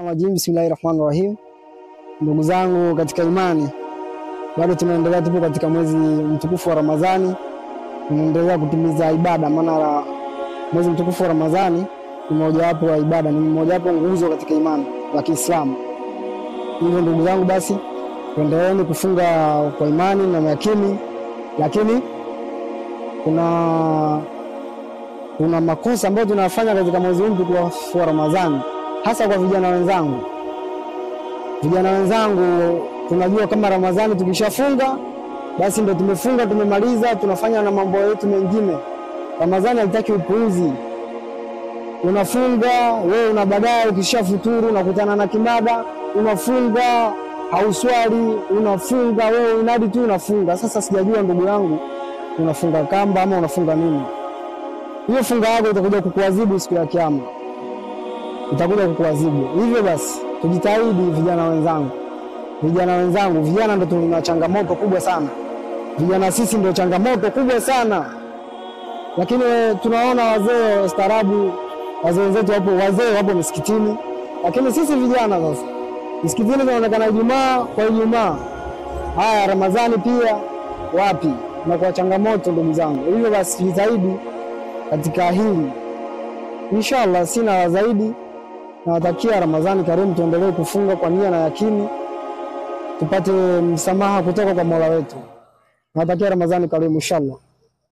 Bismillahirrahmanirrahim. Ndugu zangu katika imani, bado tunaendelea, tupo katika mwezi mtukufu wa Ramadhani, tunaendelea kutimiza ibada. Maana mwezi mtukufu wa Ramadhani ni mojawapo wa ibada, ni mojawapo nguzo katika imani ya Kiislamu. Hivyo ndugu zangu, basi tuendeleeni kufunga kwa imani na yakini, lakini kuna makosa ambayo tunafanya katika mwezi mtukufu wa Ramadhani, hasa kwa vijana wenzangu. Vijana wenzangu, tunajua kama Ramadhani tukishafunga basi ndio tumefunga, tumemaliza, tunafanya na mambo yetu mengine. Ramadhani haitaki upuuzi. Unafunga wewe, una baadaye ukishafuturu unakutana na kimada, unafunga hauswali, unafunga wewe unadi tu unafunga. Sasa sijajua ndugu yangu, unafunga kamba ama unafunga nini? Hiyo funga yako itakuja kukuadhibu siku ya Kiyama, itakuja kukuadhibu. Hivyo basi tujitahidi vijana wenzangu, vijana ndio tuna changamoto kubwa sana. Vijana sisi ndio changamoto kubwa sana. Lakini tunaona wazee wastaarabu, wazee wenzetu wapo msikitini, lakini sisi vijana sasa msikitini tunaonekana Ijumaa kwa Ijumaa. Haya Ramadhani pia wapi? Na kwa changamoto ndugu zangu. Hivyo basi tujitahidi katika hili. Inshallah sina zaidi. Nawatakia Ramadhani karimu, tuendelee kufunga kwa nia na yakini, tupate msamaha kutoka kwa Mola wetu. Nawatakia Ramadhani karimu inshallah.